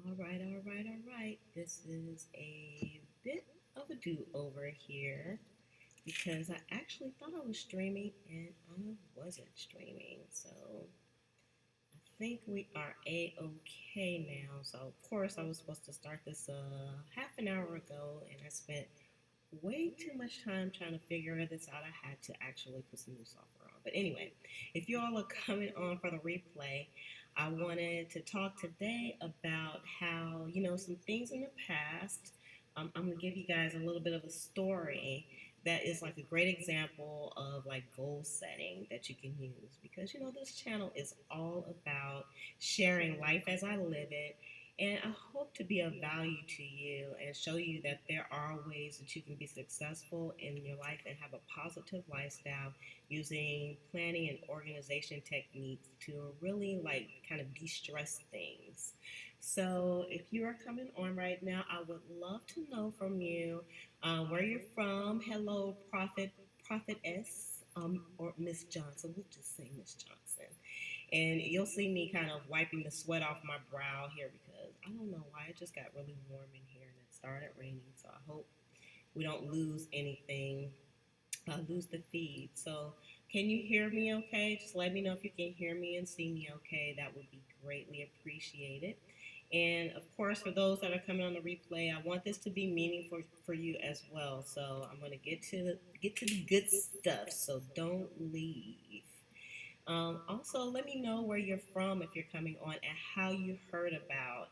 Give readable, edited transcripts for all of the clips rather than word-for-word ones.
All right. This is a bit of a do-over here because I actually thought I was streaming and I wasn't streaming. So I think we are a-okay now. So of course I was supposed to start this half an hour ago, and I spent way too much time trying to figure this out. I had to actually put some new software on. But anyway, if you all are coming on for the replay, I wanted to talk today about how, some things in the past. I'm going to give you guys a little bit of a story that is like a great example of like goal setting that you can use because, this channel is all about sharing life as I live it, and I hope to be of value to you and show you that there are ways that you can be successful in your life and have a positive lifestyle using planning and organization techniques to really like kind of de-stress things. So if you are coming on right now, I would love to know from you where you're from. Hello, Prophetess, or Miss Johnson. We'll just say Miss Johnson. And you'll see me kind of wiping the sweat off my brow here because I don't know why it just got really warm in here and it started raining. So I hope we don't lose anything, lose the feed. So can you hear me okay? Just let me know if you can hear me and see me okay. That would be greatly appreciated. And of course, for those that are coming on the replay, I want this to be meaningful for you as well. So I'm going to get to the good stuff. So don't leave. Also, let me know where you're from if you're coming on and how you heard about.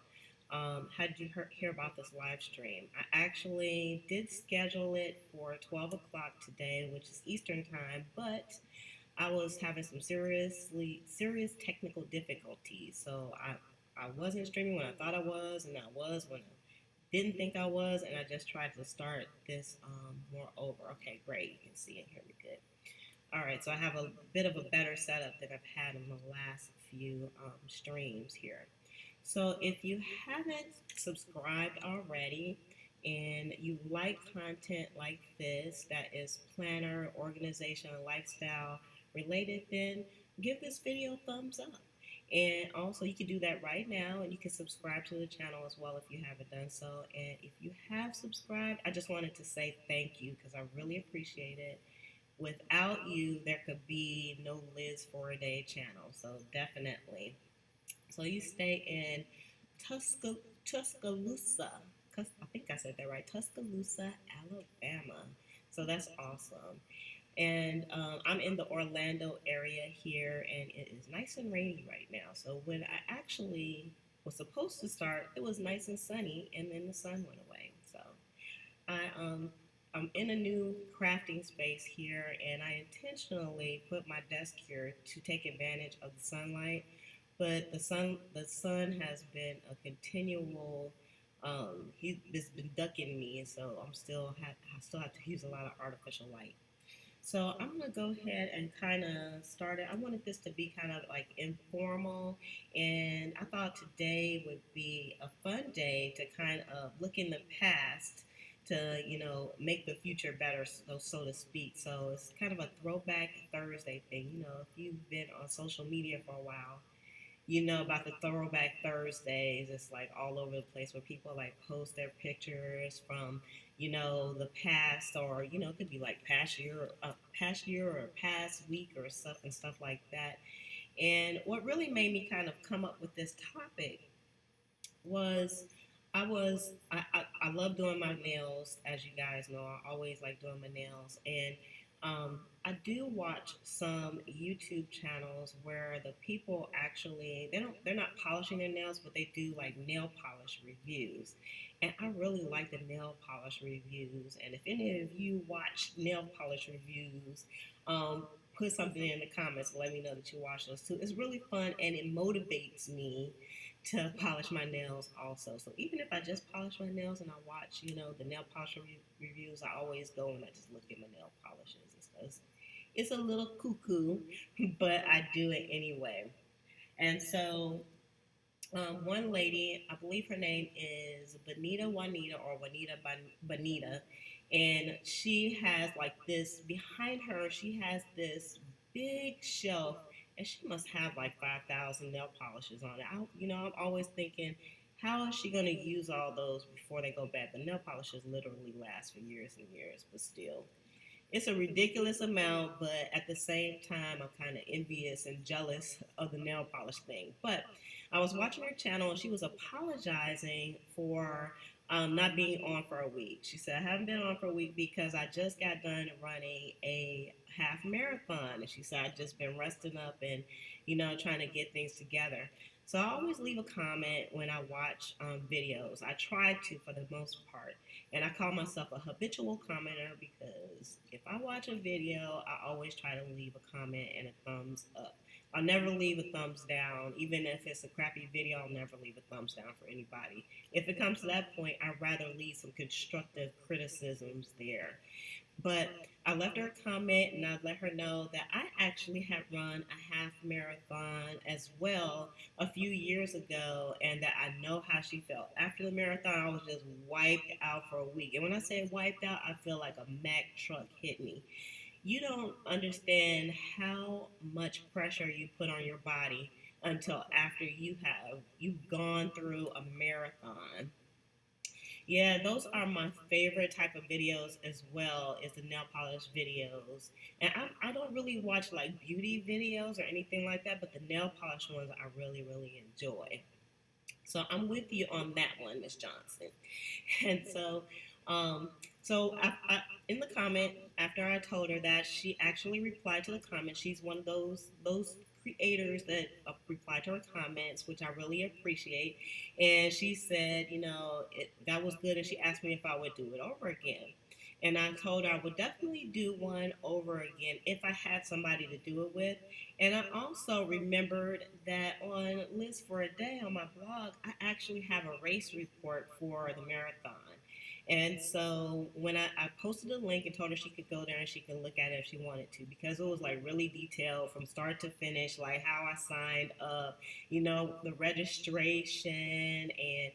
How did you hear about this live stream? I actually did schedule it for 12 o'clock today, which is Eastern time, but I was having some serious technical difficulties. So I wasn't streaming when I thought I was, and I was when I didn't think I was, and I just tried to start this more over. Okay, great. You can see and hear me good. All right, so I have a bit of a better setup than I've had in the last few streams here. So if you haven't subscribed already and you like content like this that is planner, organization, and lifestyle related, then give this video a thumbs up. And also, you can do that right now, and you can subscribe to the channel as well if you haven't done so. And if you have subscribed, I just wanted to say thank you because I really appreciate it. Without you, there could be no Liz for a Day channel. So definitely. So you stay in Tuscaloosa. I think I said that right. Tuscaloosa, Alabama. So that's awesome. And I'm in the Orlando area here, and it is nice and rainy right now. So when I actually was supposed to start, it was nice and sunny, and then the sun went away. So I'm in a new crafting space here, and I intentionally put my desk here to take advantage of the sunlight. But the sun has been a continual. He's been ducking me, so I still have to use a lot of artificial light. So I'm gonna go ahead and kind of start it. I wanted this to be kind of like informal, and I thought today would be a fun day to kind of look in the past to make the future better, so to speak. So it's kind of a throwback Thursday thing. If you've been on social media for a while, you know about the Throwback Thursdays. It's like all over the place where people like post their pictures from, the past, or it could be like past year or past week or stuff and stuff like that. And what really made me kind of come up with this topic was I love doing my nails, as you guys know. I always like doing my nails, and I do watch some YouTube channels where the people actually they're not polishing their nails, but they do like nail polish reviews, and I really like the nail polish reviews. And if any of you watch nail polish reviews, put something in the comments. Let me know that you watch those too. It's really fun and it motivates me to polish my nails also. So even if I just polish my nails and I watch, the nail polish reviews, I always go and I just look at my nail polishes and stuff. It's a little cuckoo, but I do it anyway. And so one lady, I believe her name is Bonita Juanita or Juanita Bonita, and she has like this behind her. She has this big shelf, and she must have like 5,000 nail polishes on it. I'm always thinking, how is she going to use all those before they go bad? The nail polishes literally last for years and years, but still. It's a ridiculous amount, but at the same time, I'm kind of envious and jealous of the nail polish thing. But I was watching her channel and she was apologizing for not being on for a week. She said, I haven't been on for a week because I just got done running a half marathon. And she said, I've just been resting up and, trying to get things together. So I always leave a comment when I watch videos. I try to for the most part. And I call myself a habitual commenter because if I watch a video, I always try to leave a comment and a thumbs up. I'll never leave a thumbs down. Even if it's a crappy video, I'll never leave a thumbs down for anybody. If it comes to that point, I'd rather leave some constructive criticisms there. But I left her a comment and I let her know that I actually had run a half marathon as well a few years ago and that I know how she felt. After the marathon, I was just wiped out for a week. And when I say wiped out, I feel like a Mack truck hit me. You don't understand how much pressure you put on your body until after you've gone through a marathon. Yeah, those are my favorite type of videos as well as the nail polish videos. And I don't really watch like beauty videos or anything like that, but the nail polish ones I really, really enjoy. So I'm with you on that one, Miss Johnson. And um, in the comment after I told her that, she actually replied to the comment. She's one of those creators that reply to her comments, which I really appreciate. And she said, that was good, and she asked me if I would do it over again. And I told her I would definitely do one over again if I had somebody to do it with. And I also remembered that on List for a Day on my blog, I actually have a race report for the marathon. And so when I posted a link and told her she could go there and she could look at it if she wanted to, because it was like really detailed from start to finish, like how I signed up, the registration, and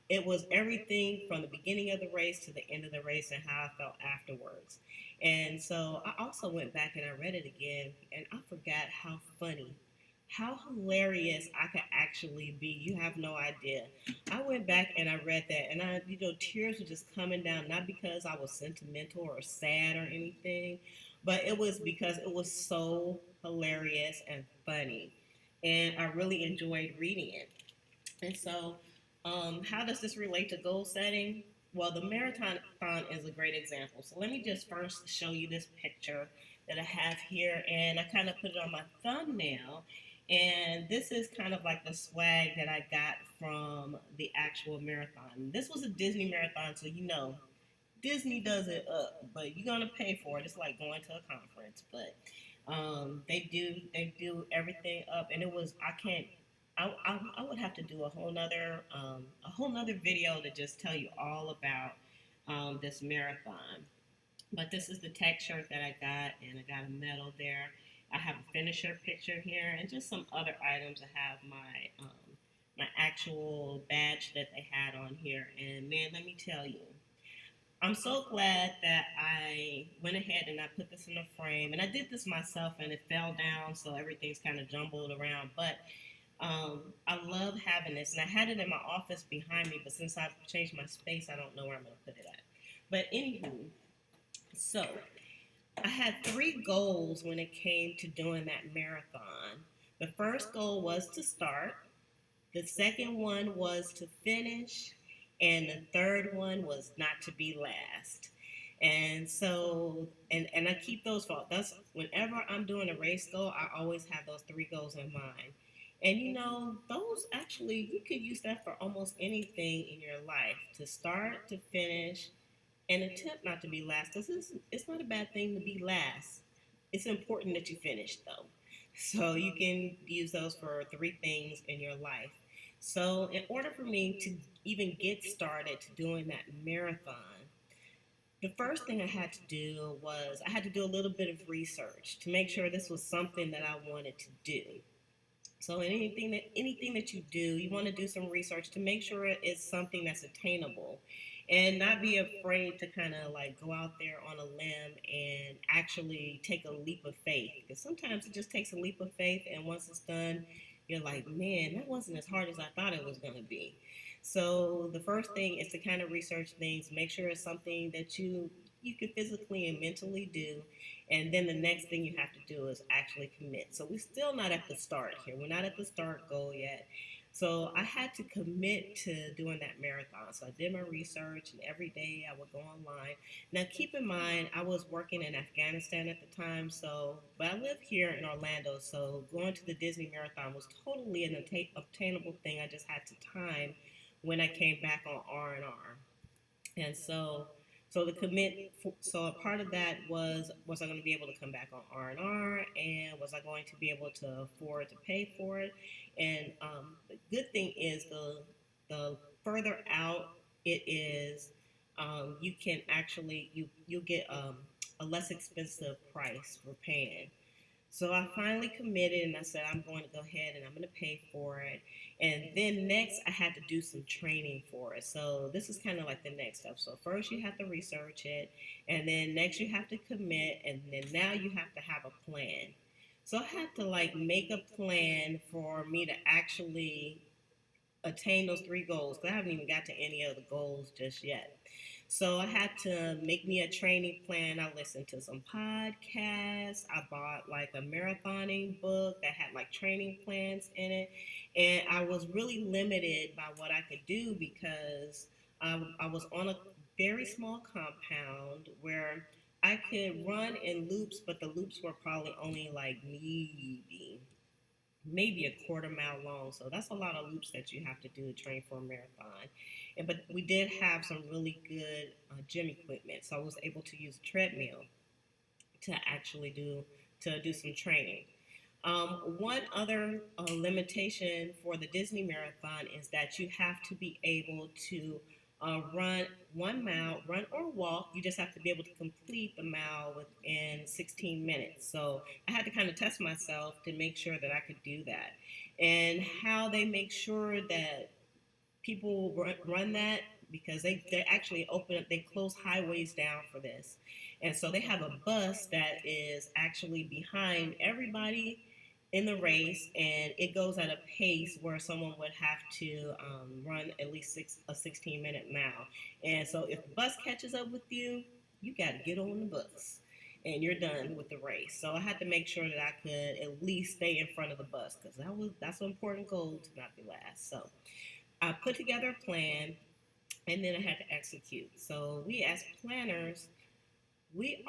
it was everything from the beginning of the race to the end of the race and how I felt afterwards. And so I also went back and I read it again and I forgot how hilarious I could actually be. You have no idea. I went back and I read that, and tears were just coming down, not because I was sentimental or sad or anything, but it was because it was so hilarious and funny. And I really enjoyed reading it. And so, how does this relate to goal setting? Well, the marathon is a great example. So let me just first show you this picture that I have here, and I kind of put it on my thumbnail. And this is kind of like the swag that I got from the actual marathon. This was a Disney marathon, so Disney does it up, but you're gonna pay for it. It's like going to a conference, but they do everything up, and it was I can't. I would have to do a whole nother video to just tell you all about this marathon. But this is the tech shirt that I got, and I got a medal there. I have a finisher picture here, and just some other items. I have my actual badge that they had on here, and man, let me tell you, I'm so glad that I went ahead and I put this in a frame, and I did this myself, and it fell down, so everything's kind of jumbled around. But I love having this, and I had it in my office behind me, but since I've changed my space, I don't know where I'm going to put it at. But anywho, so I had 3 goals when it came to doing that marathon. The first goal was to start. The second one was to finish. And the third one was not to be last. And so, and I keep those for that's whenever I'm doing a race goal, I always have those 3 goals in mind. And those actually, you could use that for almost anything in your life, to start, to finish, and attempt not to be last. Because it's not a bad thing to be last. It's important that you finish, though. So you can use those for 3 things in your life. So in order for me to even get started to doing that marathon, the first thing I had to do was I had to do a little bit of research to make sure this was something that I wanted to do. So in anything that you do, you want to do some research to make sure it's something that's attainable, and not be afraid to kind of like go out there on a limb and actually take a leap of faith. Because sometimes it just takes a leap of faith, and once it's done, you're like, man, that wasn't as hard as I thought it was going to be. So the first thing is to kind of research things, make sure it's something that you can physically and mentally do, and then the next thing you have to do is actually commit. So we're still not at the start here. We're not at the start goal yet. So I had to commit to doing that marathon. So I did my research, and every day I would go online. Now, keep in mind, I was working in Afghanistan at the time, but I live here in Orlando, so going to the Disney Marathon was totally an obtainable thing. I just had to time when I came back on R&R. And so the commit, so a part of that was I going to be able to come back on R&R, and was I going to be able to afford to pay for it? And the good thing is the further out it is, you can actually you get a less expensive price for paying. So I finally committed and I said, I'm going to go ahead and I'm going to pay for it. And then next, I had to do some training for it. So this is kind of like the next step. So first, you have to research it. And then next, you have to commit. And then now you have to have a plan. So I had to like make a plan for me to actually attain those three goals, because I haven't even got to any of the goals just yet. So I had to make me a training plan. I listened to some podcasts. I bought like a marathoning book that had like training plans in it. And I was really limited by what I could do because I was on a very small compound where I could run in loops, but the loops were probably only like maybe a quarter mile long. So that's a lot of loops that you have to do to train for a marathon. But we did have some really good gym equipment, so I was able to use a treadmill to actually do some training. One other limitation for the Disney Marathon is that you have to be able to run 1 mile, run or walk. You just have to be able to complete the mile within 16 minutes. So I had to kind of test myself to make sure that I could do that. And how they make sure that people run that, because they actually open up, they close highways down for this. And so they have a bus that is actually behind everybody in the race, and it goes at a pace where someone would have to run at least a 16-minute mile. And so if the bus catches up with you, you got to get on the bus and you're done with the race. So I had to make sure that I could at least stay in front of the bus, because that's an important goal, to not be last. So I put together a plan, and then I had to execute. So we, as planners, we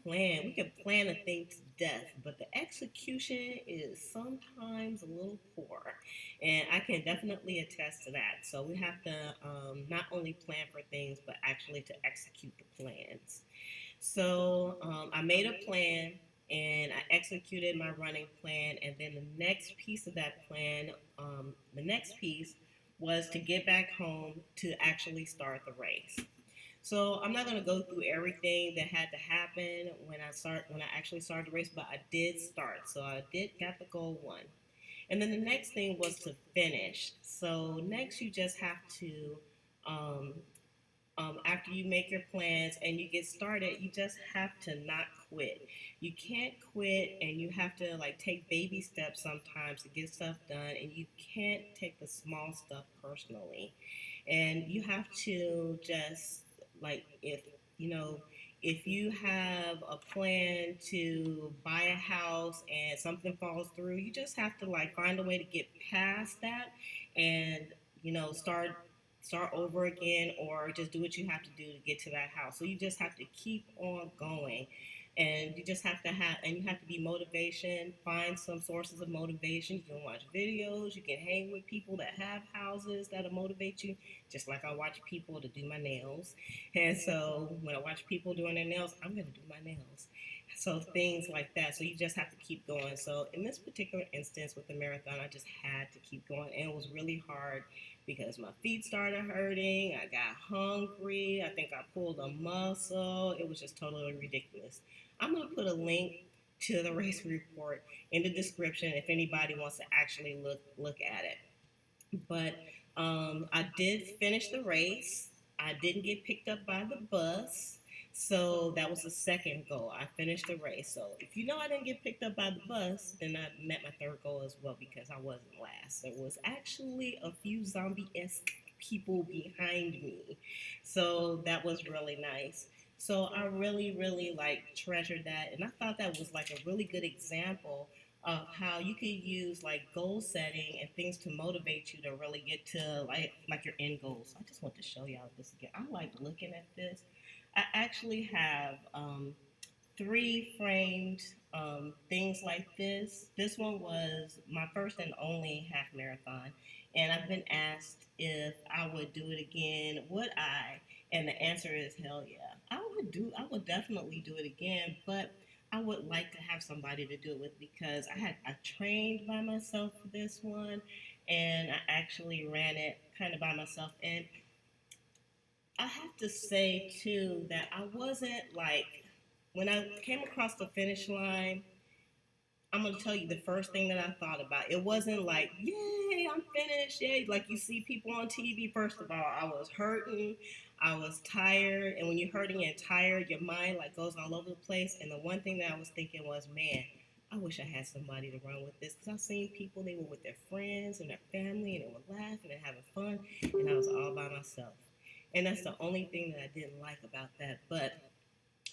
can plan a thing to death, but the execution is sometimes a little poor, and I can definitely attest to that. So we have to not only plan for things, but actually to execute the plans. So I made a plan and I executed my running plan. And then the next piece was to get back home to actually start the race. So I'm not going to go through everything that had to happen when I actually started the race, but I did start. So I did got the goal one. And then the next thing was to finish. So next you just have to um, after you make your plans and you get started, you just have to not quit. You can't quit, and you have to like take baby steps sometimes to get stuff done, and you can't take the small stuff personally. And you have to just like, if you have a plan to buy a house and something falls through, you just have to like find a way to get past that, and start over again, or just do what you have to do to get to that house. So you just have to keep on going. And you have to be motivation. Find some sources of motivation. You can watch videos. You can hang with people that have houses that'll motivate you. Just like I watch people to do my nails, and so when I watch people doing their nails, I'm gonna do my nails. So things like that. So you just have to keep going. So in this particular instance with the marathon, I just had to keep going, and it was really hard because my feet started hurting. I got hungry. I think I pulled a muscle. It was just totally ridiculous. I'm going to put a link to the race report in the description if anybody wants to actually look at it. But I did finish the race. I didn't get picked up by the bus. So that was the second goal. I finished the race. So if you know I didn't get picked up by the bus, then I met my third goal as well because I wasn't last. There was actually a few zombie-esque people behind me. So that was really nice. So I really, really like treasured that. And I thought that was like a really good example of how you could use like goal setting and things to motivate you to really get to like your end goals. So I just want to show y'all this again. I like looking at this. I actually have three framed things like this. This one was my first and only half marathon, and I've been asked if I would do it again. Would I? And the answer is hell yeah. I would do. I would definitely do it again, but I would like to have somebody to do it with because I trained by myself for this one, and I actually ran it kind of by myself. And I have to say too that I wasn't like when I came across the finish line. I'm gonna tell you the first thing that I thought about. It wasn't like, "Yay, I'm finished!" Yay, like you see people on TV. First of all, I was hurting, I was tired, and when you're hurting and tired, your mind like goes all over the place. And the one thing that I was thinking was, "Man, I wish I had somebody to run with this." Because I've seen people they were with their friends and their family, and they were laughing and having fun, and I was all by myself. And that's the only thing that I didn't like about that. But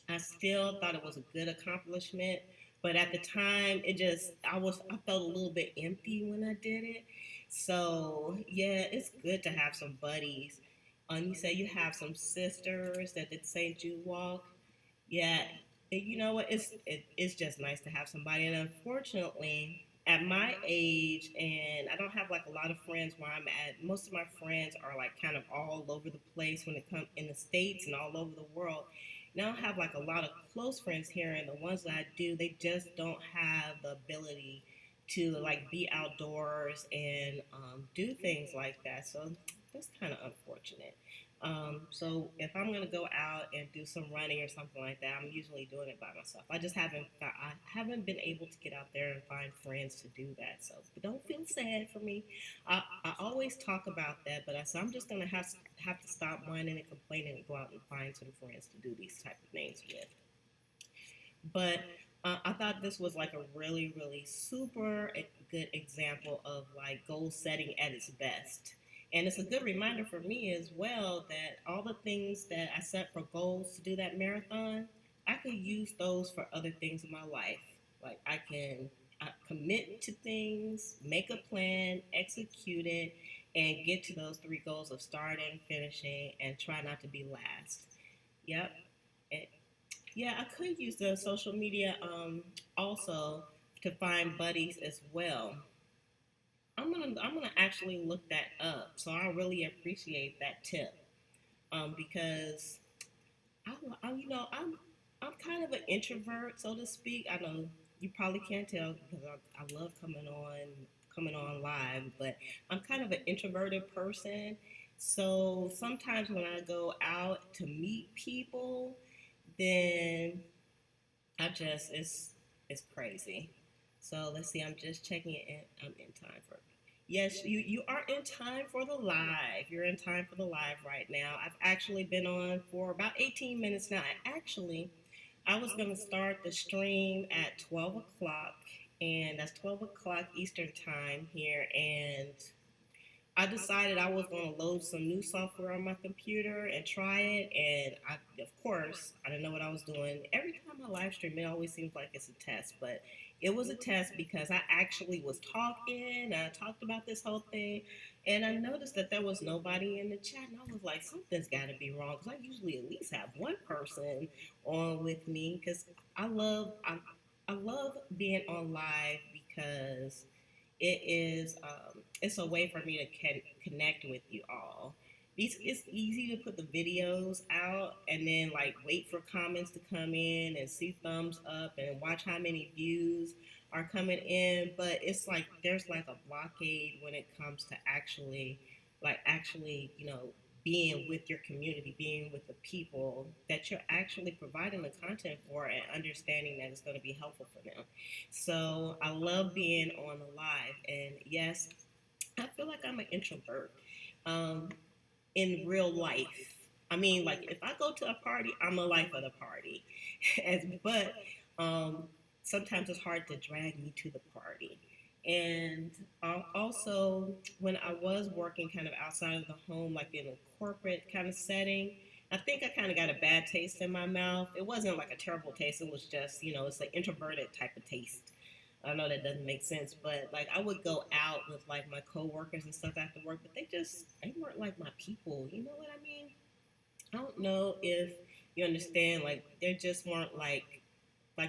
I still thought it was a good accomplishment. But at the time, I felt a little bit empty when I did it. So yeah, it's good to have some buddies. You say you have some sisters that did St. Jude walk. Yeah, you know what? It's just nice to have somebody. And unfortunately, at my age, and I don't have like a lot of friends where I'm at. Most of my friends are like kind of all over the place when it comes in the states and all over the world. And I don't have like a lot of close friends here, and the ones that I do, they just don't have the ability to like be outdoors and do things like that. So that's kind of unfortunate. So if I'm gonna go out and do some running or something like that, I'm usually doing it by myself. I haven't been able to get out there and find friends to do that. So, but don't feel sad for me. I always talk about that, but I'm just gonna have to stop whining and complaining and go out and find some friends to do these type of things with. But I thought this was like a really, really super good example of like goal setting at its best. And it's a good reminder for me as well that all the things that I set for goals to do that marathon, I could use those for other things in my life. Like I can commit to things, make a plan, execute it, and get to those three goals of starting, finishing, and try not to be last. Yep. And yeah, I could use the social media also to find buddies as well. I'm gonna actually look that up. So I really appreciate that tip because I'm kind of an introvert, so to speak. I know you probably can't tell because I love coming on live, but I'm kind of an introverted person. So sometimes when I go out to meet people, then I just it's crazy. So let's see. I'm just checking it. In. I'm in time for. Yes, you are in time for the live. You're in time for the live right now. I've actually been on for about 18 minutes now. I was going to start the stream at 12 o'clock, and that's 12 o'clock Eastern time here. And I decided I was going to load some new software on my computer and try it. And of course, I didn't know what I was doing. Every time I live stream, it always seems like it's a test, but it was a test because I actually was talking. I talked about this whole thing, and I noticed that there was nobody in the chat, and I was like, something's got to be wrong because I usually at least have one person on with me because I love being on live because it's a way for me to connect with you all. It's easy to put the videos out and then like wait for comments to come in and see thumbs up and watch how many views are coming in, but it's like there's like a blockade when it comes to actually being with your community, being with the people that you're actually providing the content for and understanding that it's going to be helpful for them. So I love being on the live. And yes, I feel like I'm an introvert in real life. I mean, like if I go to a party, I'm a life of the party. But um, sometimes it's hard to drag me to the party. And also, when I was working kind of outside of the home, like in a corporate kind of setting, I think I kind of got a bad taste in my mouth. It wasn't like a terrible taste. It was just, it's an introverted type of taste. I know that doesn't make sense, but like I would go out with like my coworkers and stuff after work, but they weren't like my people. You know what I mean? I don't know if you understand. Like they just weren't like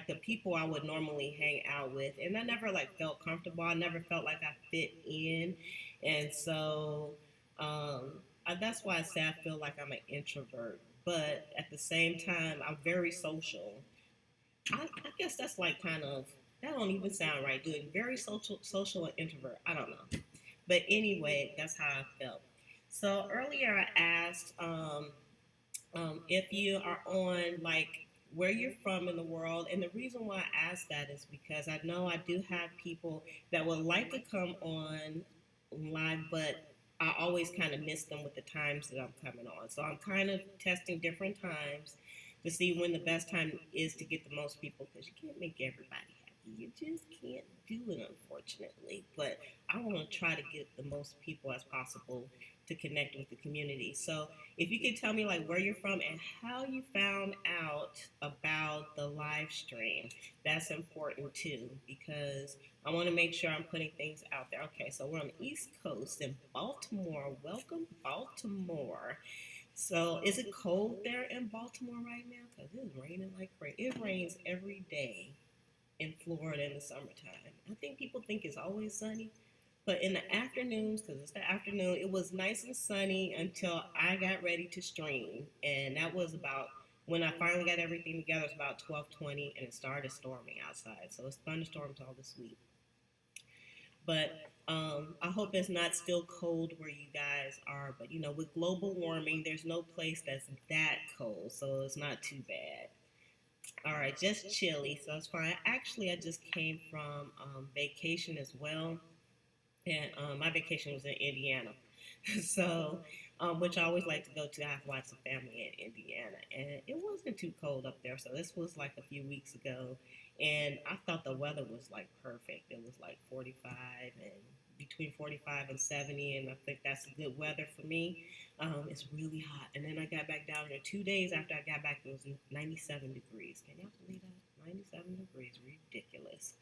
the people I would normally hang out with, and I never like felt comfortable. I never felt like I fit in, and so that's why I say I feel like I'm an introvert. But at the same time, I'm very social. I guess that's like kind of that don't even sound right. Doing very social and introvert. I don't know, but anyway, that's how I felt. So earlier I asked if you are on like where you're from in the world. And the reason why I ask that is because I know I do have people that would like to come on live, but I always kind of miss them with the times that I'm coming on. So I'm kind of testing different times to see when the best time is to get the most people because you can't make everybody happy. You just can't do it, unfortunately. But I want to try to get the most people as possible to connect with the community. So if you could tell me like where you're from and how you found out about the live stream, that's important too because I want to make sure I'm putting things out there. Okay, so we're on the East Coast in Baltimore. Welcome, Baltimore. So is it cold there in Baltimore right now? Because it's raining like crazy. It rains every day in Florida in the summertime. I think people think it's always sunny, but in the afternoons, because it's the afternoon, it was nice and sunny until I got ready to stream, and that was about when I finally got everything together. It's about 12:20, and it started storming outside. So it's thunderstorms all this week. But I hope it's not still cold where you guys are. But with global warming, there's no place that's that cold, so it's not too bad. All right, just chilly, so it's fine. Actually, I just came from vacation as well, and my vacation was in Indiana. So, which I always like to go to. I have lots of family in Indiana, and it wasn't too cold up there. So this was like a few weeks ago, and I thought the weather was like perfect. It was like 45 and between 45 and 70, and I think that's good weather for me. It's really hot, and then I got back down here 2 days after I got back. It was 97 degrees. Can y'all believe that? 97 degrees, ridiculous.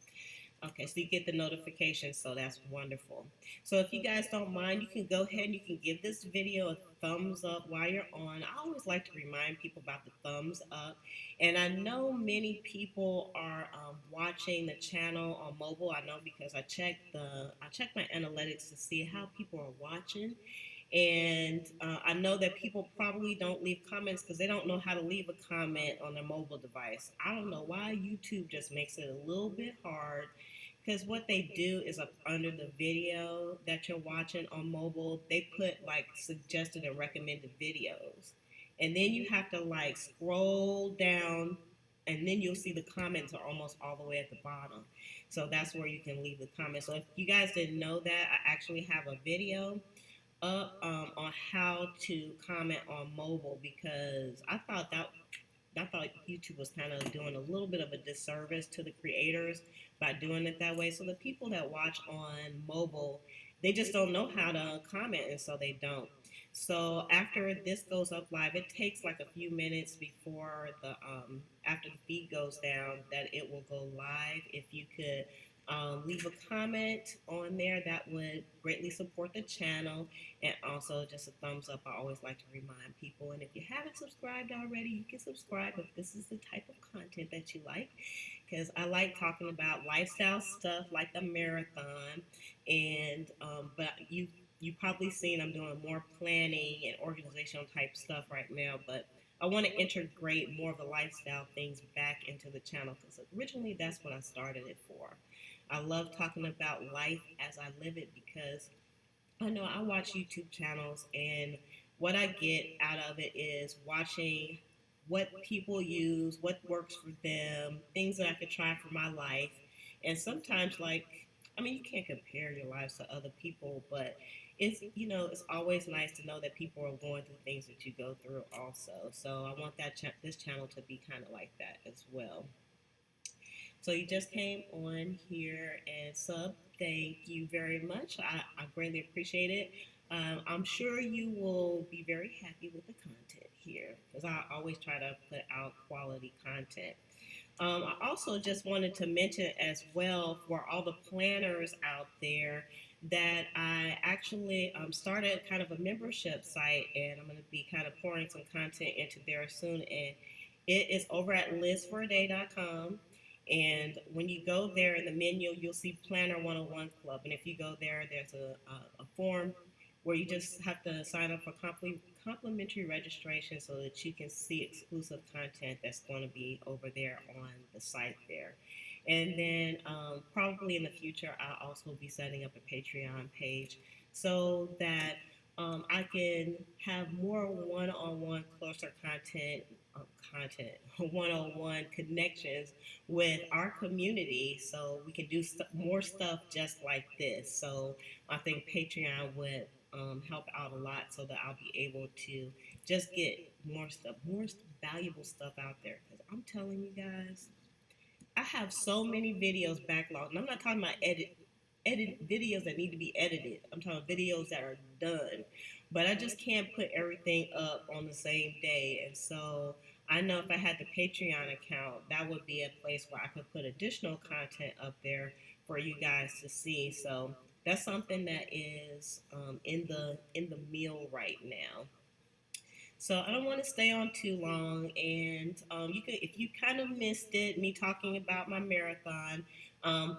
Okay, so you get the notification, so that's wonderful. So if you guys don't mind, you can go ahead and you can give this video a thumbs up while you're on. I always like to remind people about the thumbs up. And I know many people are watching the channel on mobile. I know because I check my analytics to see how people are watching. And I know that people probably don't leave comments because they don't know how to leave a comment on their mobile device. I don't know why YouTube just makes it a little bit hard because what they do is up under the video that you're watching on mobile, they put like suggested and recommended videos. And then you have to like scroll down and then you'll see the comments are almost all the way at the bottom. So that's where you can leave the comments. So if you guys didn't know that, I actually have a video up on how to comment on mobile because I thought YouTube was kind of doing a little bit of a disservice to the creators by doing it that way. So the people that watch on mobile, they just don't know how to comment, and so they don't. So after this goes up live, it takes like a few minutes before the after the feed goes down that it will go live. If you could leave a comment on there, that would greatly support the channel, and also just a thumbs up. I always like to remind people, and if you haven't subscribed already, you can subscribe if this is the type of content that you like, because I like talking about lifestyle stuff like the marathon, and but you probably seen I'm doing more planning and organizational type stuff right now, but I want to integrate more of the lifestyle things back into the channel because originally that's what I started it for. I love talking about life as I live it because I know I watch YouTube channels, and what I get out of it is watching what people use, what works for them, things that I could try for my life. And sometimes, like, I mean, you can't compare your lives to other people, but it's, you know, it's always nice to know that people are going through things that you go through also. So I want this channel to be kind of like that as well. So you just came on here and sub. Thank you very much. I greatly appreciate it. I'm sure you will be very happy with the content here because I always try to put out quality content. I also just wanted to mention as well for all the planners out there that I actually started kind of a membership site, and I'm going to be kind of pouring some content into there soon. And it is over at lizforaday.com. And when you go there in the menu, you'll see Planner 101 Club. And if you go there, there's a form where you just have to sign up for complimentary registration so that you can see exclusive content that's going to be over there on the site there. And then probably in the future, I'll also be setting up a Patreon page so that I can have more one-on-one, closer uh, content, one-on-one connections with our community, so we can do more stuff just like this. So I think Patreon would help out a lot, so that I'll be able to just get more stuff, more valuable stuff out there. Because I'm telling you guys, I have so many videos backlogged, and I'm not talking about edit videos that need to be edited. I'm talking videos that are done, but I just can't put everything up on the same day. And so I know if I had the Patreon account, that would be a place where I could put additional content up there for you guys to see. So that's something that is in the meal right now. So I don't want to stay on too long, and you can, if you kind of missed it, me talking about my marathon.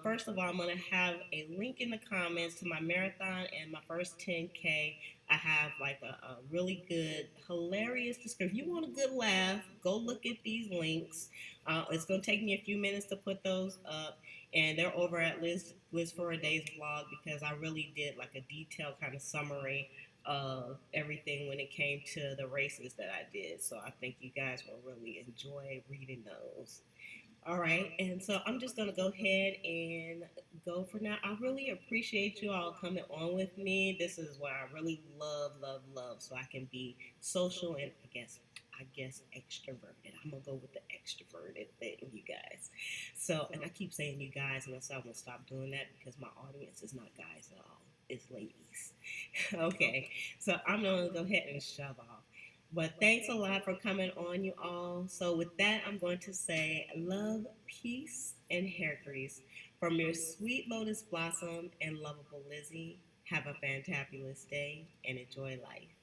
First of all, I'm going to have a link in the comments to my marathon and my first 10K. I have like a really good, hilarious description. If you want a good laugh, go look at these links. It's going to take me a few minutes to put those up, and they're over at Liz for a Day's blog, because I really did like a detailed kind of summary of everything when it came to the races that I did. So I think you guys will really enjoy reading those. All right, and so I'm just gonna go ahead and go for now. I really appreciate you all coming on with me. This is what I really love, love, love. So I can be social and I guess extroverted. I'm gonna go with the extroverted thing, you guys. So, and I keep saying you guys, and I'm gonna stop doing that because my audience is not guys at all. It's ladies. Okay, so I'm gonna go ahead and shove off. But thanks a lot for coming on, you all. So, with that, I'm going to say love, peace, and hair grease from your sweet lotus blossom and lovable Lizzie. Have a fantabulous day and enjoy life.